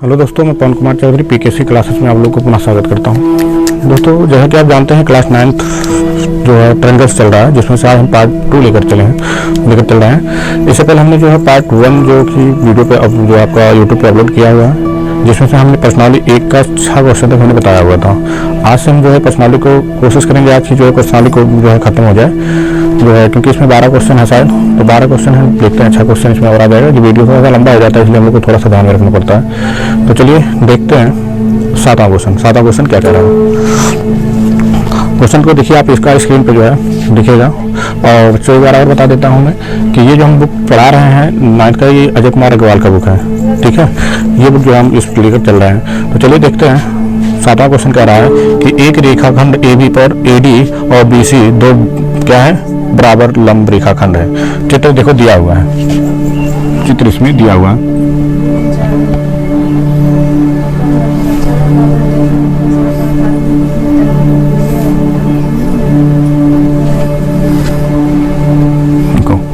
Hello दोस्तों, मैं पवन Kumar Chaudhary PKC classes में आप लोगों को पुनः स्वागत करता हूं। दोस्तों, जैसा कि आप जानते हैं, क्लास 9th जो है ट्रायंगल्स चल रहा है, जिसमें से आज हम पार्ट 2 लेकर चल रहे हैं। इससे पहले हमने जो है पार्ट 1 जो कि वीडियो पे जो आपका यूट्यूब पे अपलोड किया हुआ है, जिसमें से हमने पर्सनाली 1 का 6 क्वेश्चन तक हमने बताया हुआ था। आज से हम जो है पर्सनाली को कोशिश करेंगे आज की जो है पर्सनाली को जो है खत्म हो जाए जो है, क्योंकि इसमें 12 क्वेश्चन है शायद, तो 12 क्वेश्चन हम देखते हैं। 6 क्वेश्चन इसमें और आ जाएगा। ये वीडियो थोड़ा सा लंबा हो जाता है, इसलिए हम लोग को थोड़ा सा ध्यान में रखना पड़ता है। तो चलिए देखते हैं 7वां क्वेश्चन क्या कह रहा है। क्वेश्चन को देखिए आप, इसका स्क्रीन पे जो है दिखेगा। और चलिए बार और बता देता हूँ मैं कि ये जो हम बुक पढ़ा रहे हैं 9th का, ये अजय कुमार अग्रवाल का बुक है, ठीक है। ये बुक जो हम इस लेकर चल रहे हैं। तो चलिए देखते हैं। 7वां क्वेश्चन कह रहा है कि एक रेखाखंड AB पर AD और BC दो क्या है, बराबर लंब रेखाखंड है। चित्र देखो दिया हुआ है, चित्र इसमें दिया हुआ है।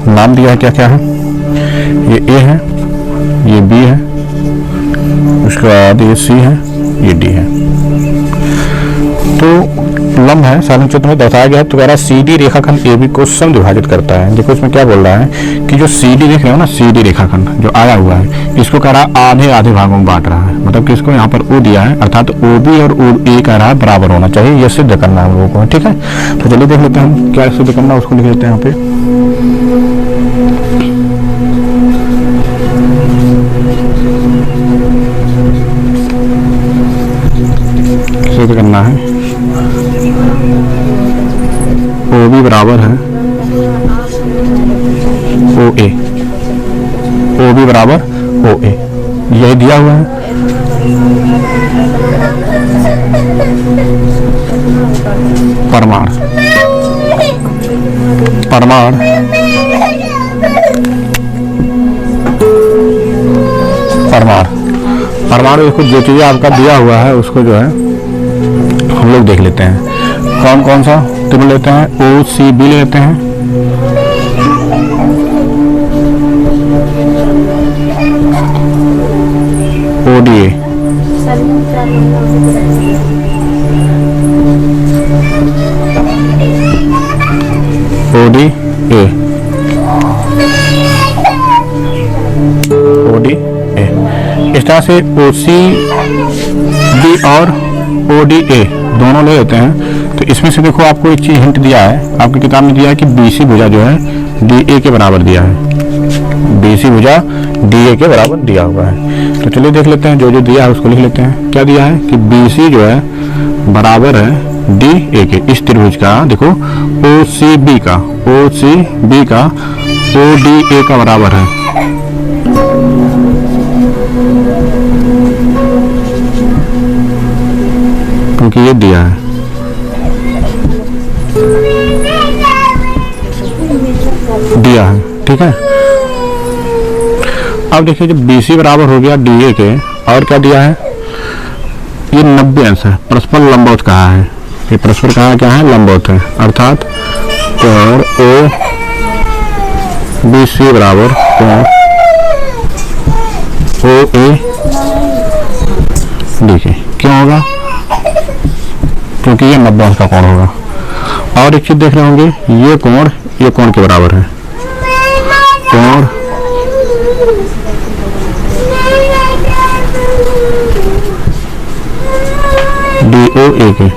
नाम दिया है, क्या क्या है, ये A है, ये B है, उसके बाद ये C है, ये D है। तो लंब है, साधारण चित्र में दर्शाया गया है। तो कह रहा है CD रेखाखंड AB को समद्विभाजित करता है। देखो इसमें क्या बोल रहा है कि जो CD देख रहे हो ना, CD रेखाखंड जो आया हुआ है, इसको कह रहा है आधे आधे भागों में बांट रहा है। मतलब कि इसको यहाँ पर O दिया है, अर्थात OB और OA कह रहा है बराबर होना चाहिए। ये सिद्ध करना है हम लोगों को, ठीक है। तो चलिए देख लेते हैं हम क्या सिद्ध करना है, उसको लिख लेते हैं यहाँ पे। सिद्ध करना है OB बराबर है OA, OB बराबर OA, यही दिया हुआ है। परमाण इसको जो चीज़ें आपका दिया हुआ है उसको जो है हम लोग देख लेते हैं। कौन कौन सा त्रिभुज लेते हैं, OCB लेते हैं, ODA, ODA, इस तरह से OCB और ODA दोनों ले लेते हैं। तो इसमें से देखो आपको एक चीज हिंट दिया है, आपकी किताब में दिया है कि BC भुजा जो है DA के बराबर दिया है। BC भुजा DA के बराबर दिया हुआ है। तो चलिए देख लेते हैं, जो जो दिया है उसको लिख लेते हैं। क्या दिया है कि BC जो है बराबर है DA के। इस त्रिभुज का देखो OCB का ODA का बराबर है। क्योंकि ये दिया है, ठीक है। अब देखिए जब BC बराबर हो गया DA के, और क्या दिया है, ये 90 अंश है, परस्पर लंबवत कहा है। ये परस्पर कहा क्या है, लंबवत है। अर्थात कोण OBC बराबर कोण OAD। क्यों होगा, क्योंकि ये 90 अंश का कोण होगा। और एक चीज देख रहे होंगे, ये कोण के बराबर है, कोण DOA के।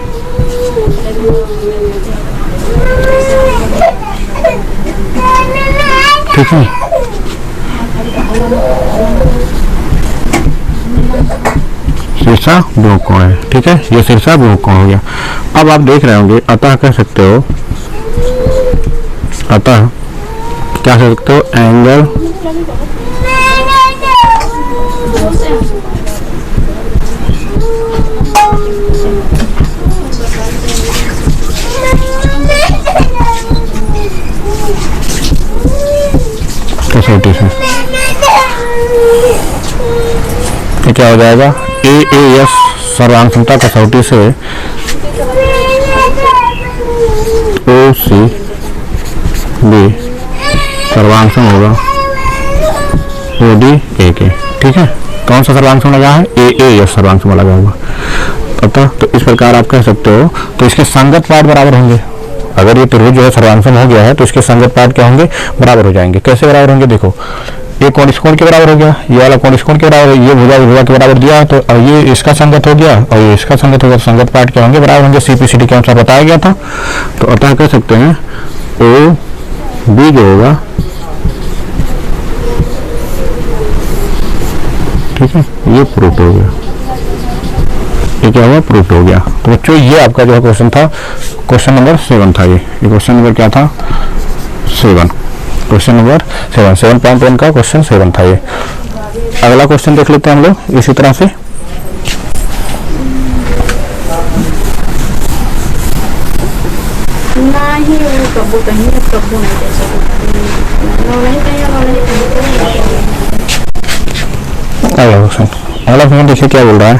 ठीक है, शीर्षा बहु कोण है, ठीक है। ये शीर्षा बहु कोण हो गया। अब आप देख रहे होंगे, अतः कह सकते हो, अतः क्या कह सकते हो, एंगल कसौटी से क्या हो जाएगा, AAS सर्वांग क्षमता कसौटी से OCB सर्वांशम होगा ODA के, ठीक है। कौन सा सर्वांश में लगा है? ए यह सर्वांश में लगा हुआ। अतः तो इस प्रकार आप कह सकते हो। तो इसके संगत पार्ट बराबर होंगे। अगर ये त्रिभुज जो है सर्वांशम हो गया है तो इसके संगत पार्ट क्या होंगे? बराबर हो जाएंगे। कैसे बराबर होंगे? देखो, ये कोण इस कोण के बराबर हो गया, ये वाला कोण इस कोण के बराबर है, ये भुजा भुजा के बराबर दिया है, तो ये इसका संगत हो गया और ये इसका संगत हो गया। संगत पार्ट क्या होंगे? बराबर होंगे। CPCD के अनुसार बताया गया था। तो अतः कह सकते हैं OB जो होगा, ठीक है, ये प्रूफ हो गया। ये क्या हुआ? प्रूफ हो गया। तो बच्चों ये आपका जो है क्वेश्चन था, क्वेश्चन नंबर 7 था। ये क्वेश्चन नंबर क्या था? 7। क्वेश्चन नंबर 7.1 का क्वेश्चन 7 था ये। अगला क्वेश्चन देख लेते हैं हम लोग इसी तरह से। अगला क्वेश्चन देखिए क्या बोल रहा है।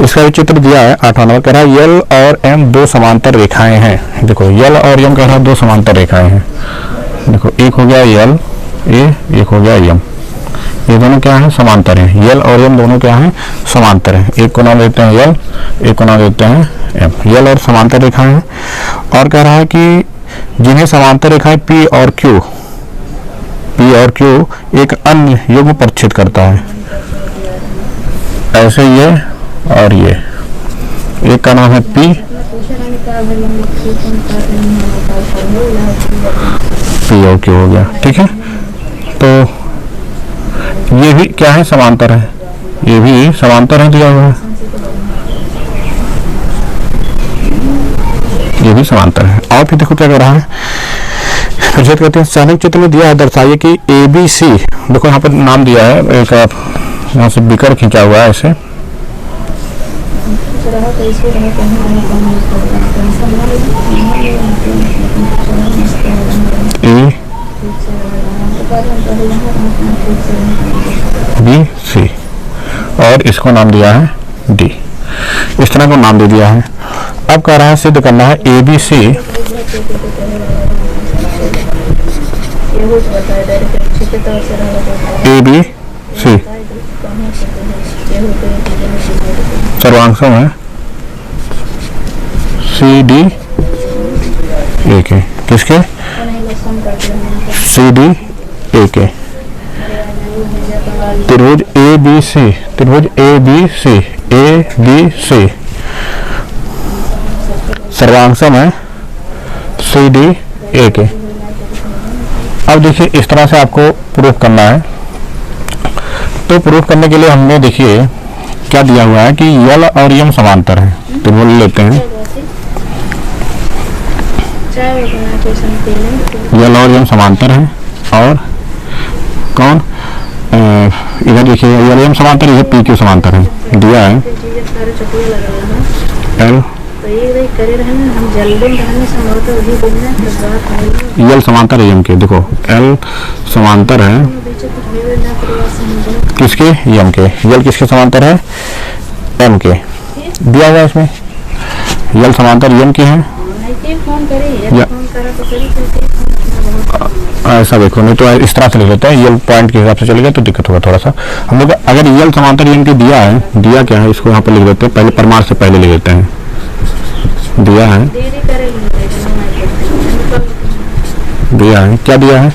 इसका भी चित्र दिया है 8वां नंबर। कह रहा है L और M दो समांतर रेखाएं हैं। देखो L और M कह रहा है दो समांतर रेखाएं हैं। देखो एक हो गया L A, एक हो गया M। ये दोनों क्या हैं? समांतर हैं। L और M दोनों क्या हैं? समांतर हैं। एक को नाम देते हैं L, एक को नाम देते हैं M। L और समांतर रेखाएं हैं। और कह रहा है कि जिन्हें समांतर रेखाएं P और Q एक अन्य युग्म पर छेद करता है। ऐसे ये और ये, एक का नाम है P और Q हो गया। ठीक है, तो ये भी क्या है? समांतर है। ये भी समांतर है, दिया हुआ है। ये भी समांतर है। और फिर देखो क्या कर रहा है, फिर कहते हैं चालक चित्र में दिया है, दर्शाइए कि ABC। देखो यहाँ पर नाम दिया है, एक यहाँ से बिकर खींचा हुआ है ऐसे। ABC और इसको नाम दिया है D। इस तरह को नाम दे दिया है। अब कह रहा है सिद्ध करना है ABC सर्वांशों में CD AK। किसके? CD AK। त्रिभुज ABC सर्वांशों में CD AK। अब देखिए इस तरह से आपको प्रूफ करना है। तो प्रूफ करने के लिए हमने देखिए क्या दिया हुआ है कि L और M समांतर है। तो बोल लेते हैं L और M समांतर है। और कौन? इधर देखिए L M समांतर, इधर PQ समांतर है। दिया है L L समांतर है M के। देखो L समांतर है किसके? M के। L किसके समांतर है? M के। दिया हुआ इसमें L समांतर M के हैं। ऐसा देखो, नहीं तो इस तरह से लिख लेते हैं। L पॉइंट के हिसाब से चलेगा तो दिक्कत होगा थोड़ा सा। हम लोग अगर L समांतर M के दिया है, दिया क्या है इसको यहाँ पर लिख देते हैं। पहले परमार से पहले लिख देते हैं। दिया है क्या दिया है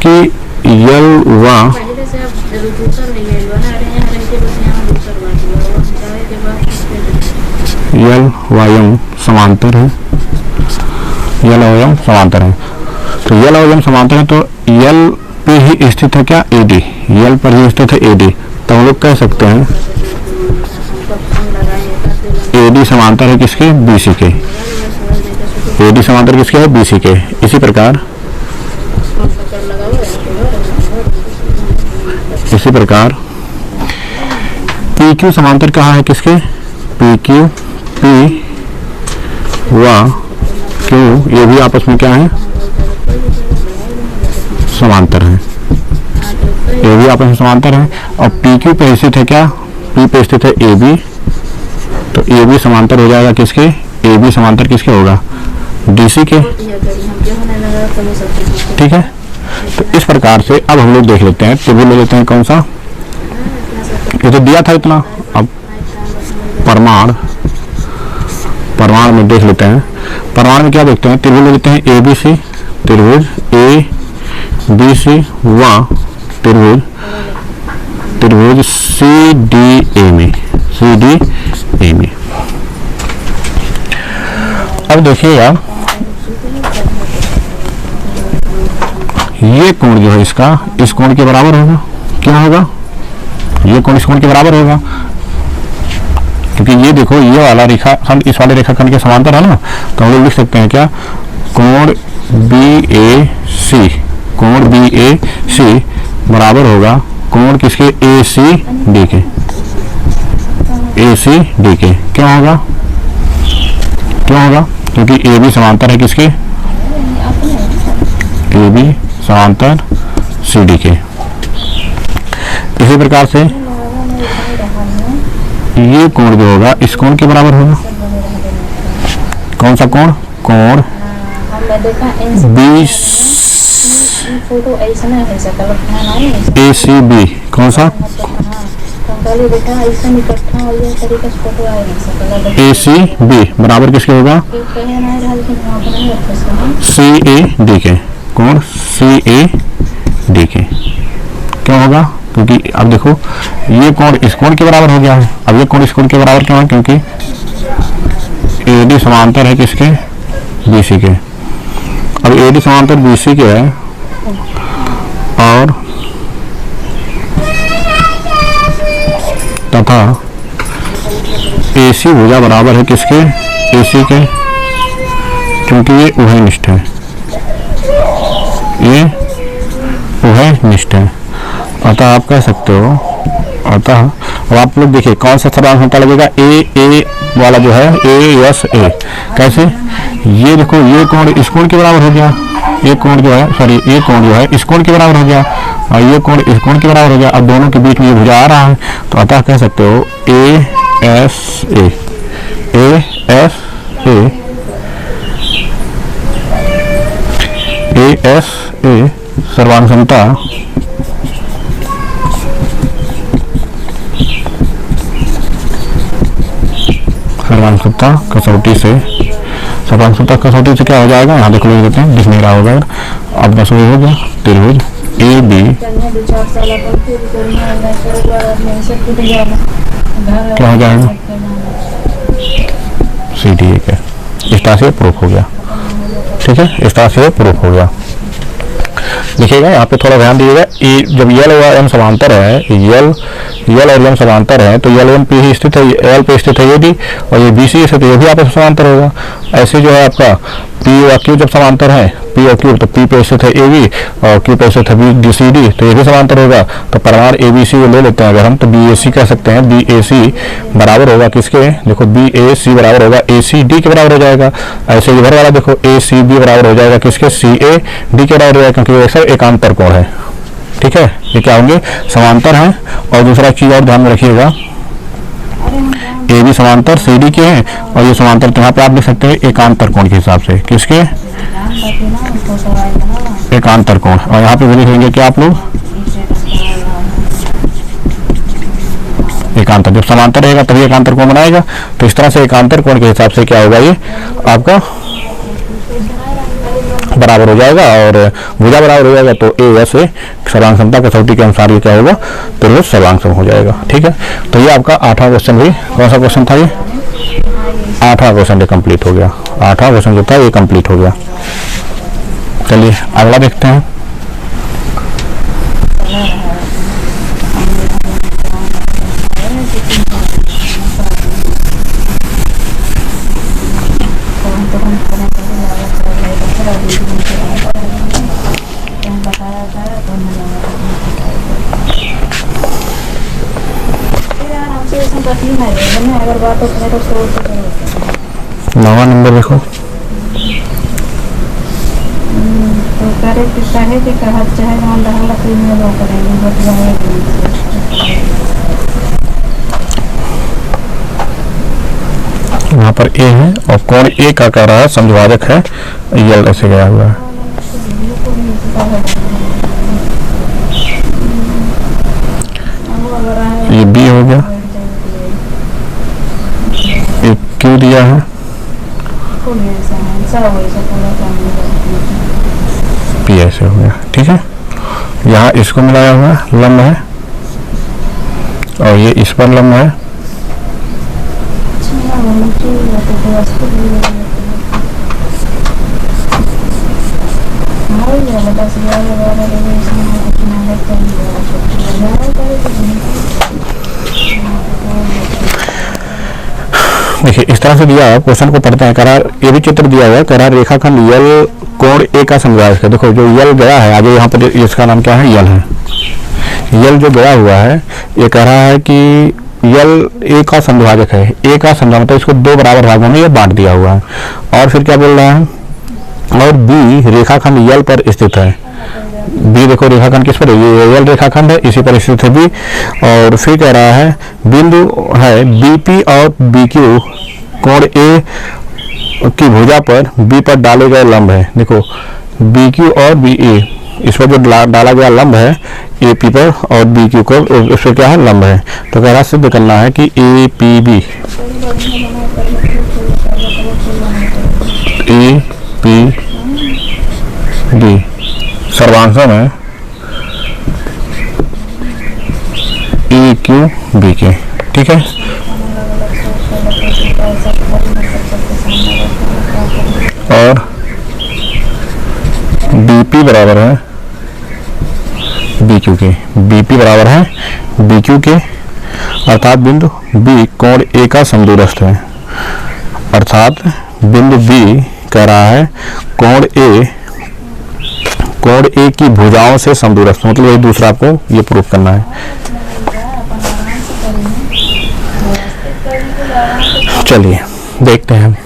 कि L व M समांतर है। L और M समांतर है। तो L और M समांतर है तो L पे ही स्थित है क्या? AD। L पर ही स्थित है AD। तो हम लोग कह सकते हैं AD समांतर है किसके? BC के। AD समांतर किसके है? BC के। इसी प्रकार PQ समांतर कहाँ है किसके? PQ P व Q ये भी आपस में क्या है? समांतर है। ये भी आपस में समांतर है। और PQ पे स्थित है क्या? P पे स्थित है AB। तो AB समांतर हो जाएगा किसके? AB समांतर किसके होगा? DC के। ठीक है, तो इस प्रकार से अब हम लोग देख लेते हैं। त्रिभुज ले लेते हैं कौन सा? ये तो दिया था इतना। अब प्रमाण में देख लेते हैं। प्रमाण में क्या देखते हैं, त्रिभुज में देखते हैं ए बी सी, त्रिभुज ए बी सी व त्रिभुज सी डी ए में, अब देखिएगा ये कोण जो है इसका इस कोण के बराबर होगा। क्या होगा, ये कोण इस कोण के बराबर होगा, क्योंकि ये देखो ये वाला रेखाखंड इस वाले रेखाखंड के समांतर है ना। तो हम लोग लिख सकते हैं क्या, कोण बी ए सी बराबर होगा कोण किसके, ए सी डी के। क्यों होगा, क्योंकि ए बी समांतर है किसके, ए बी समांतर सी डी के। इसी प्रकार से ये कोण जो होगा इस कोण के बराबर होगा। कौन सा कोण, कोण बी ए सी बी, कौन सा ए सी बी बराबर किसके होगा, सी ए डी के, कोण सी ए डी के। क्यों होगा, क्योंकि अब देखो ये कोण इस कोण के बराबर हो गया है। अब ये कोण इस कोण के बराबर क्यों है, क्योंकि ए डी समांतर है किसके, बी सी के। अब ए डी समांतर बी सी के है और तथा ए सी भुजा बराबर है किसके, ए सी के, क्योंकि ये उभयनिष्ठ है, ये उभयनिष्ठ है। अतः आप कह सकते हो, अतः अब आप लोग देखिए कौन सा सर्वांश पता लगेगा, ए वाला जो है ए एस ए। कैसे, ये देखो ये कोण इस कोण के बराबर हो गया, ये कोण जो है सॉरी ये कोण जो है इस कोण के बराबर हो गया और ये कोण इस कोण के बराबर हो गया। अब दोनों के बीच में ये भुजा आ रहा है, तो अतः कह सकते हो ए एस ए सर्वांग क्षमता कसौटी से क्या हो जाएगा, यहाँ देख लो देते हैं, दिख नहीं रहा होगा। अब बस वो हो गया त्रिभुज ए बी क्या हो जाएगा, सी डी ए। इस तरह से प्रूफ हो गया, ठीक है, इस तरह से प्रूफ हो गया। देखिएगा यहाँ पे थोड़ा ध्यान दीजिएगा, जब यल और एम समांतर है, यल और एम समांतर है, तो यल एम पे ही स्थित है, एल पे स्थित है ये भी, और ये बी सी स्थित है, ये भी आपस में समांतर होगा। ऐसे जो है आपका पी और क्यू जब समांतर है, पी और क्यू, तो पी पे स्थित है ए बी और क्यू पे स्थित है बी सी डी, तो ये भी समांतर होगा। तो परिमाण ए बी सी को ले लेते हैं अगर हम, तो बी ए सी कह सकते हैं, बी ए सी बराबर होगा किसके, देखो बी ए सी बराबर होगा ए सी डी के बराबर हो जाएगा। ऐसे इधर वाला देखो ए सी बी बराबर हो जाएगा किसके, सी ए डी के बराबर हो जाएगा, क्योंकि ये सब एकांतर कोण है, ठीक है, ये क्या होंगे, समांतर है। और दूसरा चीज और ध्यान में रखिएगा, ए बी समांतर सी डी के हैं और ये समांतर, तो यहाँ पे आप लिख सकते हैं एकांतर कोण के हिसाब से, किसके, एकांतर कोण। और यहाँ पे भी लिख लेंगे कि आप लोग एकांतर, जब समांतर रहेगा तभी एकांतर कोण बनाएगा। तो इस तरह से एकांतर कोण के हिसाब से क्या होगा, ये आपका बराबर हो जाएगा और भुजा बराबर हो जाएगा। तो ए एस ए सर्वांग क्षमता कसौटी के अनुसार ये क्या होगा, त्रिभुज सर्वांग सम हो जाएगा, ठीक है। तो ये आपका 8वां क्वेश्चन भी, कौन सा क्वेश्चन था ये, 8वां क्वेश्चन ये कंप्लीट हो गया। 8वां क्वेश्चन जो था ये कंप्लीट हो गया। चलिए अगला देखते हैं। नवा नंबर देखो, यहाँ पर ए है और कोण ए का कह रहा है समद्विभाजक है, यल ऐसे गया हुआ है। ये बी हो गया, एक क्यू दिया है, पी ऐसे हो गया। ठीक है, यहाँ इसको मिलाया हुआ लंब है और ये इस पर लंब है। देखिए इस तरह से दिया है, क्वेश्चन को पढ़ते हैं। करार ये भी चित्र दिया हुआ है, करार रेखाखंड यल कोण ए का समद्विभाजक है। देखो जो यल गया है आगे यहाँ पर, इसका नाम क्या है, यल है। यल जो गया हुआ है ये कह रहा है कि यल ए का समद्विभाजक है। ए का समद्विभाजक मतलब इसको दो बराबर भागों में ये बांट दिया हुआ है। और फिर क्या बोल रहा है, और बी रेखाखंड यल पर स्थित है। बी देखो रेखाखंड किस पर है, ये यल रेखाखंड है, इसी पर स्थित है बी। और फिर कह रहा है बिंदु है बीपी और बीक्यू कोण ए की भुजा पर बी पर डाले गए लंब है। देखो बीक्यू और बी ए, इस पर जो डाला गया लंब है ए पी पर और बी क्यू को, उस पर क्या है, लंब है। तो कह रहा सिद्ध करना है कि A P B, A P B सर्वांशम है ए क्यू बी के। ठीक है, और बीपी बराबर है बीक्यू के, बीपी बराबर है बीक्यू के, अर्थात बिंदु बी कोण ए का समदूरस्थ है। अर्थात बिंदु बी कह रहा है कोण ए की भुजाओं से समदूरस्थ, मतलब ये दूसरा आपको ये प्रूफ करना है। चलिए देखते हैं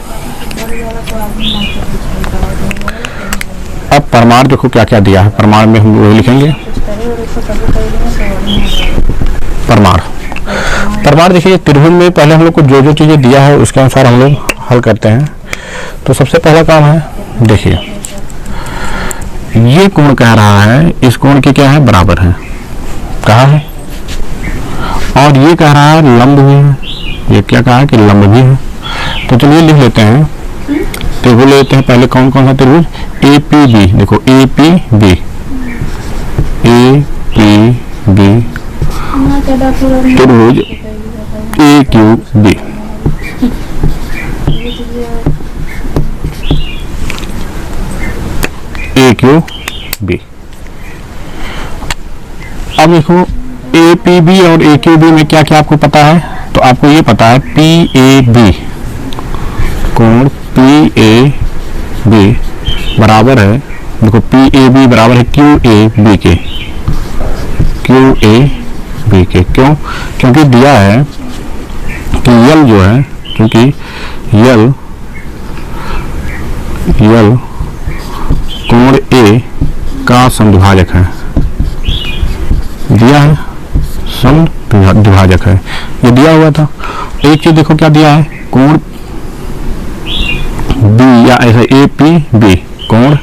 अब प्रमाण। देखो क्या क्या दिया है प्रमाण में, हम वही लिखेंगे। प्रमाण देखिए त्रिभुज में पहले हम लोग को जो जो चीजें दिया है उसके अनुसार हम लोग हल करते हैं। तो सबसे पहला काम है, देखिए ये कोण कह रहा है इस कोण के क्या है, बराबर है, कहा है। और ये कह रहा है लंब भी है, ये क्या कहा है कि लंब भी है। तो चलिए लिख लेते हैं, त्रिभुज लेते हैं पहले। कौन कौन सा त्रिभुज, ए पी बी। देखो A P B, A P B त्रिभुज A Q B. A Q B. अब देखो ए पी बी और ए क्यू बी में क्या क्या आपको पता है, तो आपको ये पता है पी ए बी, कोण पी ए बी बराबर है, देखो पी ए बी बराबर है क्यू ए बी के, क्यू ए बी के। क्यों, क्योंकि दिया है कि यल जो है, क्योंकि यल कोण ए का समद्विभाजक है, दिया है समद्विभाजक है, ये दिया हुआ था। एक चीज देखो क्या दिया है, कोण बी या ऐसा ए पी बी, कोण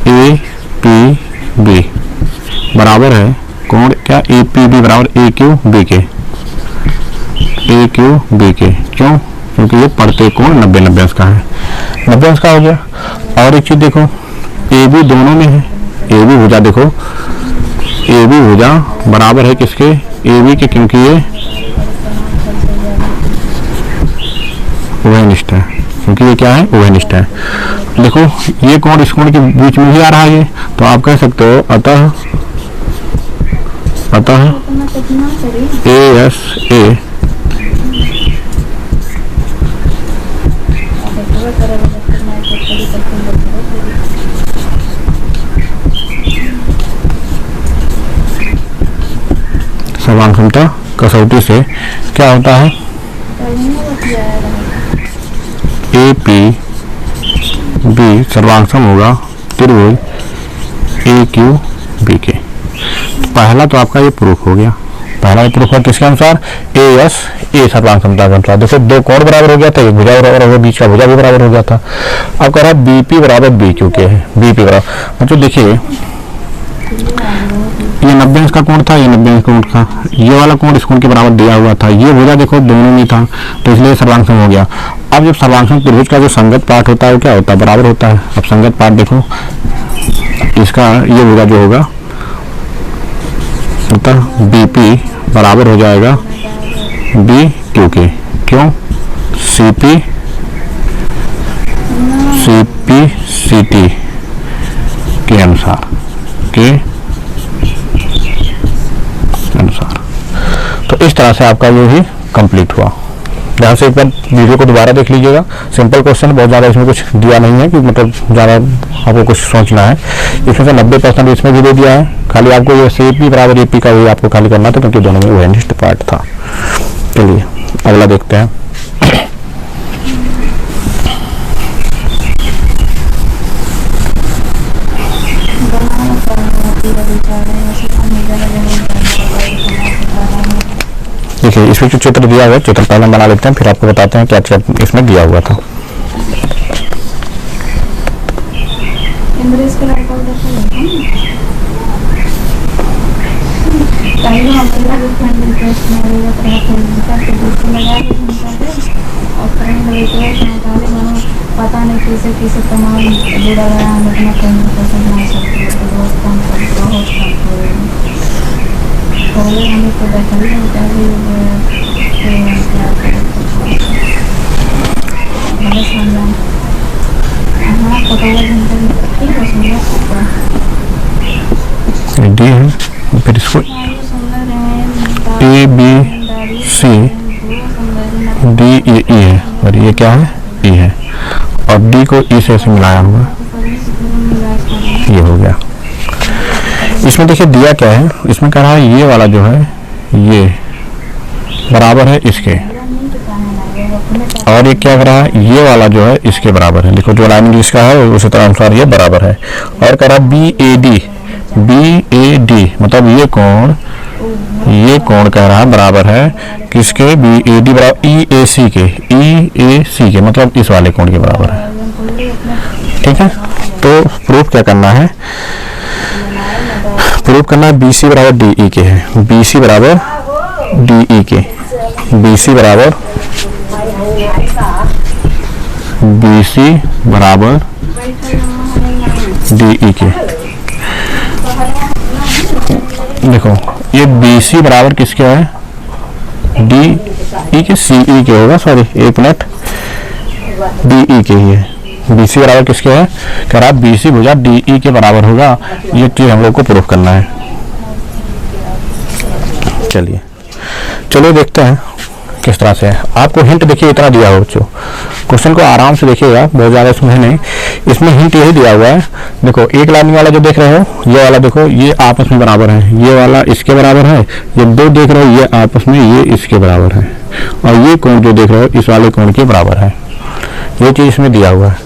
ए पी बी बराबर है कोण क्या, ए पी बी बराबर ए क्यू बी के, ए क्यू बी के। क्यों, क्योंकि ये पढ़ते कोण 90 अंश का है, 90 अंश का हो गया। और एक चीज देखो ए बी दोनों में है, ए बी भुजा देखो, ए बी भुजा बराबर है किसके, ए बी के, क्योंकि ये उभयनिष्ठ है, क्योंकि ये क्या है, उभयनिष्ठ है। देखो ये कोण इस कोण के बीच में ही आ रहा है ये, तो आप कह सकते हो अतः ए एस ए सर्वांगक्षमता कसौटी से क्या होता है, ए पी बी सर्वांगक्षम होगा त्रिभुज ए क्यू बी के। पहला तो आपका ये प्रूफ हो गया, पहला प्रूफ है किसके अनुसार, ए एस ए सर्वांगक्षमता के अनुसार। देखो दो कोण बराबर हो गया था, एक भुजा बराबर हो गया, बीच का भुजा भी बराबर हो गया था। अब कह रहा है बीपी बराबर बी क्यू के है, बीपी बराबर, मतलब देखिए ये 90 अंश का कोण था, ये 90 अंश का कोण था, ये वाला कोण इस कोण के बराबर दिया हुआ था, ये भुजा देखो दोनों में था, तो इसलिए सर्वांग हो गया। अब जब सर्वांग त्रिभुज का जो संगत पार्ट होता है वो क्या होता है, बराबर होता है। अब संगत पार्ट देखो, इसका ये भुजा जो होगा अतः बीपी बराबर हो जाएगा बी क्यू के। क्यों? सीपी सीटी के अनुसार तो इस तरह से आपका ये भी कंप्लीट हुआ। ध्यान से एक बार वीडियो को दोबारा देख लीजिएगा। सिंपल क्वेश्चन, बहुत ज़्यादा इसमें कुछ दिया नहीं है कि मतलब ज़्यादा आपको कुछ सोचना है। इसमें से 90% इसमें भी दे दिया है, खाली आपको ये सीपी बराबर एपी का भी आपको खाली करना था, क्योंकि दोनों में वेनिस्ट पार्ट था। चलिए अगला देखते हैं। देखिए इसमें जो चित्र दिया हुआ है, चित्र पहले बना लेते हैं, फिर आपको बताते हैं क्या क्या इसमें दिया हुआ था। पता नहीं किसे किसे तमाम जुड़ा गया हम अपना कहीं पसंद ना सकते तो बहुत कम पहले हमें तो देखा ही होता है हाँ पकौड़ा घंटे ठीक है डी है, फिर इसको A B C D A ई है, और ये क्या है ई है, और डी को ई से मिलाया हुआ, ये हो गया। इसमें देखिए दिया क्या है, इसमें कह रहा है ये वाला जो है ये बराबर है इसके, और ये क्या कर रहा है ये वाला जो है इसके बराबर है। देखो जो लाइन इसका है उसी तरह अनुसार ये बराबर है। और कह रहा है बी ए डी मतलब ये कोण कह रहा है बराबर है किसके, बी ए डी बराबर ई ए सी के मतलब इस वाले कोण के बराबर है। ठीक है, तो प्रूफ क्या करना है, प्रूफ करना है बी सी बराबर डी ई के है, बी सी बराबर डी ई के, बी सी बराबर डी ई के। देखो ये बी सी बराबर किसके है, डी ई के, सी ई के होगा, सॉरी एक मिनट, डी ई के ही है। बी सी बराबर किसके है, कह रहा बी सी भुजा डी ई के बराबर होगा। ये चीज हम लोग को प्रूफ करना है। चलिए देखते हैं किस तरह से है। आपको हिंट देखिए इतना दिया हो बच्चों, क्वेश्चन को आराम से देखिएगा, बहुत ज़्यादा इसमें है नहीं, इसमें हिंट यही दिया हुआ है। देखो एक लाइन वाला जो देख रहे हो ये वाला देखो ये आपस में बराबर है, ये वाला इसके बराबर है, ये दो देख रहे हो ये आपस में ये इसके बराबर है, और ये कोण जो देख रहे हो इस वाले कोण के बराबर है। ये चीज़ इसमें दिया हुआ है।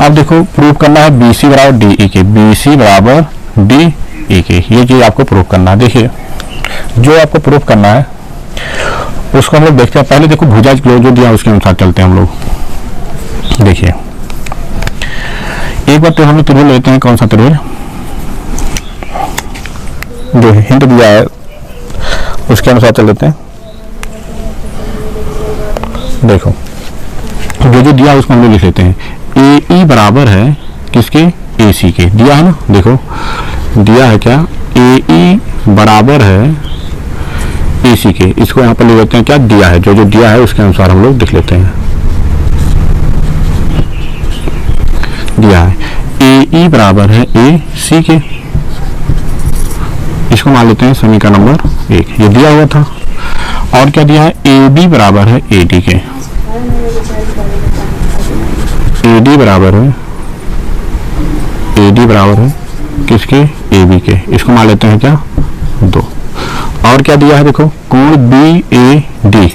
अब देखो प्रूफ करना है बी सी बराबर डी ई के, बी सी बराबर डी ई के, ये चीज़ आपको प्रूफ करना है। देखिए जो आपको प्रूफ करना है उसको हम लोग देखते हैं। पहले देखो भुजा जो दिया उसके अनुसार चलते हैं हम लोग। देखिए एक बार तो हम लोग त्रिभुज लेते हैं, कौन सा त्रिभुज जो हिंट दिया है उसके अनुसार चल लेते हैं। देखो जो दिया है उसको हम लोग लिख लेते हैं, ए ई बराबर है किसके, ए सी के, दिया है ना। देखो दिया है क्या, ए ई बराबर है ए सी के, इसको यहाँ पर लिख लेते हैं क्या, दिया है, जो दिया है उसके अनुसार हम लोग लिख लेते हैं। दिया है ए ई बराबर है ए सी के, इसको मान लेते हैं समीकरण नंबर 1, ये दिया हुआ था। और क्या दिया है, ए बी बराबर है ए डी के, ए डी बराबर है किसके, ए बी के, इसको मान लेते हैं क्या 2। और क्या दिया है देखो, कोण बी ए डी,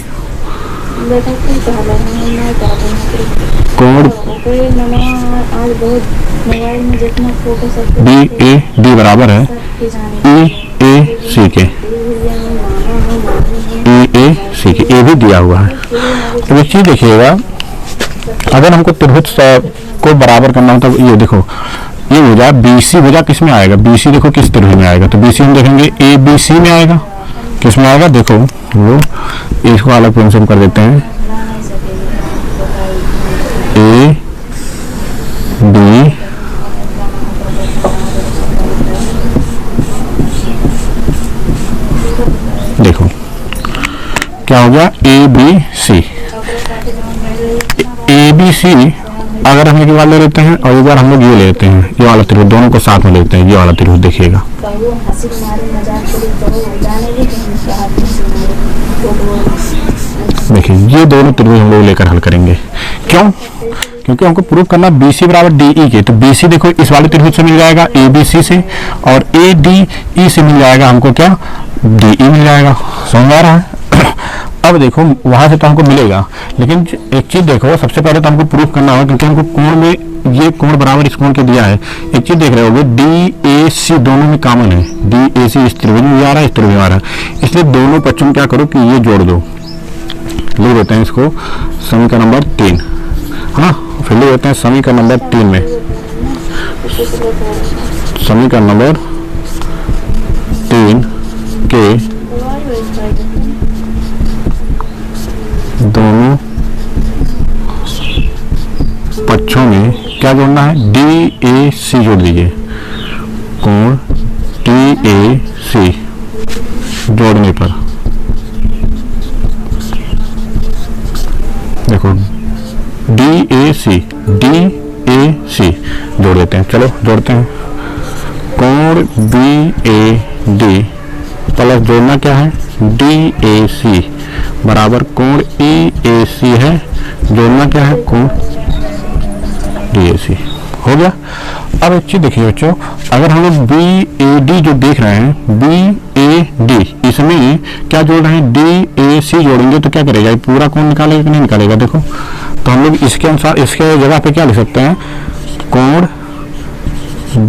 कोण बी ए डी बराबर है ई ए सी के, ये भी दिया हुआ है। तो एक चीज देखिएगा, अगर हमको त्रिभुज को बराबर करना हो तो ये देखो ये भुजा BC भुजा किस में आएगा, BC देखो किस त्रिभुज में आएगा, तो BC हम देखेंगे ABC में आएगा। किस में आएगा, देखो वो इसको अलग पेन से हम कर देते हैं, AD देखो क्या हो गया, ABC। ABC अगर हम एक बार ले लेते हैं और एक बार हम लोग ये ले लेते हैं, ये वाला त्रिभुज दोनों को साथ में लेते हैं, ये वाला त्रिभुज देखिएगा, देखिए ये दोनों त्रिभुज हम लोग लेकर हल करेंगे। क्यों, क्योंकि हमको प्रूव करना BC बराबर DE के, तो BC देखो इस वाले त्रिभुज से मिल जाएगा ABC से, और ADE से मिल जाएगा हमको क्या, DE मिल जाएगा। समझ आ रहा है? अब देखो वहां से तो हमको मिलेगा, लेकिन एक चीज देखो, सबसे पहले तो हमको प्रूफ करना होगा, क्योंकि हमको कोण में ये कोण बराबर इस कोण के दिया है। एक चीज देख रहे होगे, DAC दोनों में कॉमन है, DAC इस त्रिभुज में आ रहा है, इस त्रिभुज में आ रहा है, इसलिए दोनों पक्षों में क्या करो कि ये जोड़ दो, लिख देते हैं इसको समीकरण नंबर 3, हाँ फिर लिख देते हैं समीकरण नंबर 3 में, समीकरण नंबर 3 के दोनों पक्षों में क्या जोड़ना है, DAC जोड़ दीजिए, कोण DAC जोड़ने पर देखो DAC जोड़ देते हैं, चलो जोड़ते हैं, कोण BAD प्लस जोड़ना क्या है, DAC बराबर कोण EAC है, जोड़ना क्या है, कोण DAC। हो गया। अब एक चीज देखिए बच्चों, अगर हम लोग BAD जो देख रहे हैं, BAD इसमें क्या जोड़ रहे हैं, DAC जोड़ेंगे तो क्या करेगा, ये पूरा कोण निकालेगा कि नहीं निकालेगा। देखो तो हम लोग इसके अनुसार इसके जगह पे क्या लिख सकते हैं, कोण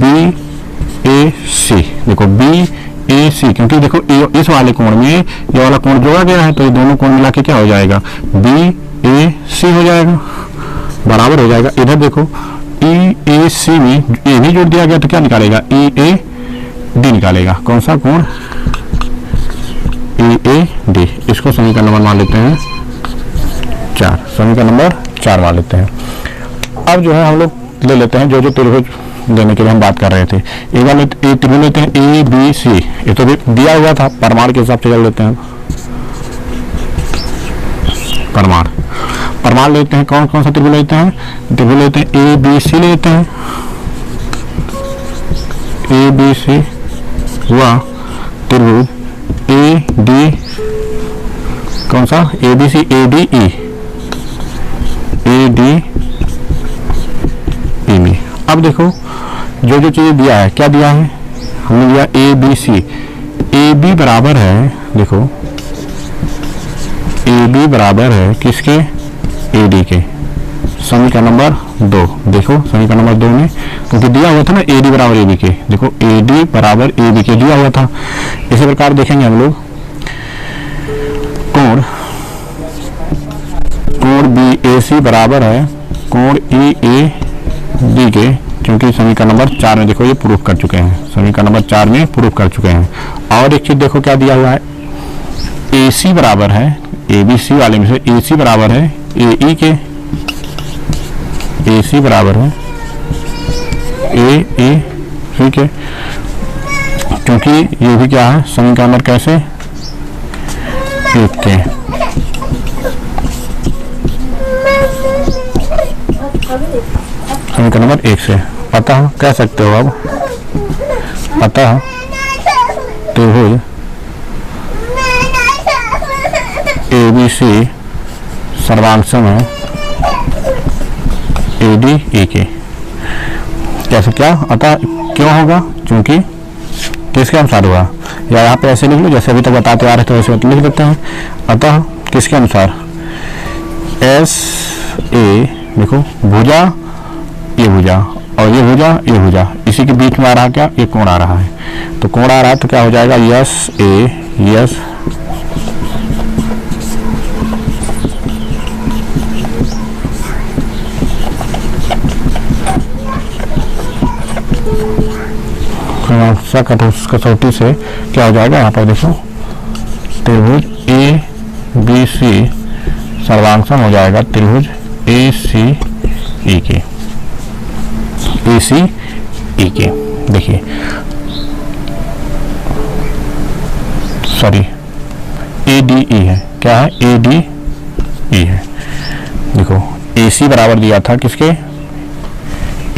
BAC, देखो BAC, क्योंकि देखो इस वाले कोण में ये वाला कोण जोड़ा गया है, तो ये दोनों कोण मिला के क्या हो जाएगा, BAC हो जाएगा, बराबर हो जाएगा। इधर देखो EAC में ए भी जोड़ दिया गया तो क्या निकालेगा, EAD निकालेगा। कौन सा कोण, EAD। इसको समीकरण नंबर मान लेते हैं 4, समीकरण नंबर 4 मान लेते हैं। अब जो है हम लोग ले लेते हैं जो त्रिभुज देने के लिए हम बात कर रहे थे, एक बार त्रिभुज लेते हैं ABC, ये तो भी दिया हुआ था, परमाण के हिसाब से कर लेते हैं, परमाण लेते हैं। कौन कौन सा त्रिभुज लेते हैं, त्रिभुज लेते हैं ABC लेते हैं, ABC हुआ त्रिभुज AD, कौन सा ABC ADE में। अब देखो जो चीजें दिया है, क्या दिया है, हमने दिया ABC, AB बराबर है, देखो AB बराबर है किसके, AD के, समीकरण नंबर 2। देखो समीकरण नंबर 2 में क्योंकि दिया हुआ था ना AD बराबर AB के, देखो AD बराबर AB के दिया हुआ था। इसी प्रकार देखेंगे हम लोग कोण BAC बराबर है कोण EAD के, क्योंकि समीकरण नंबर 4 में देखो ये प्रूफ कर चुके हैं, समीकरण नंबर 4 में प्रूफ कर चुके हैं। और एक चीज देखो क्या दिया हुआ है, AC बराबर है, ABC वाले में से AC बराबर है AE के, AC बराबर है AE, ठीक है, क्योंकि ये भी क्या है, समीकरण नंबर कैसे 1 के, समीकरण नंबर 1 से पता हो, कह सकते हो, अब पता हो त्रिभुज ABC सर्वांशम है ADE के, कैसे क्या अतः क्यों होगा, क्योंकि किसके अनुसार हुआ, या यहाँ पे ऐसे लिख लो जैसे अभी तक बताते आ रहे थे वैसे लिख देते हैं। अतः किसके अनुसार, SA देखो भुजा, ये भुजा और ये भुजा, इसी के बीच में आ रहा क्या, ये कोण आ रहा है, तो कोण आ रहा है तो क्या हो जाएगा, यस कसौटी से क्या हो जाएगा, यहाँ पर देखो त्रिभुज ए बी सी सर्वांगसम हो जाएगा त्रिभुज ए सी ई के, ए सी ई के। देखिए सॉरी ए डी ई है, क्या है, ए डी ई है। देखो ए सी बराबर दिया था किसके,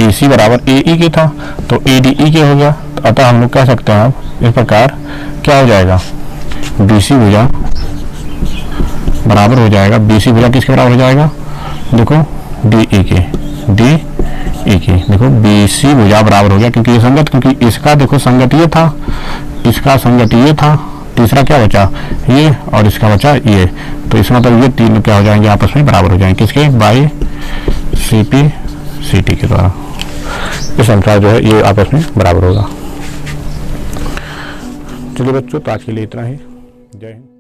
ए सी बराबर ए ई के था, तो ए डी ई के हो गया। तो अतः हम लोग कह सकते हैं अब इस प्रकार क्या हो जाएगा, बी सी भुजा बराबर हो जाएगा, बी सी भुजा किसके बराबर हो जाएगा, देखो डी ई के, डी ई के। देखो बी सी भुजा बराबर हो गया, क्योंकि ये संगत, क्योंकि इसका देखो संगत ये था, इसका संगत ये था, तीसरा क्या बचा ये, और इसका बचा ये। तो इसमें मतलब ये तीनों क्या हो जाएंगे, आपस में बराबर हो जाएंगे किसके, by C P C T के द्वारा। इस अंतराल जो है ये आपस में बराबर होगा। चलिए बच्चों, तो आज के लिए इतना ही। जय हिंद।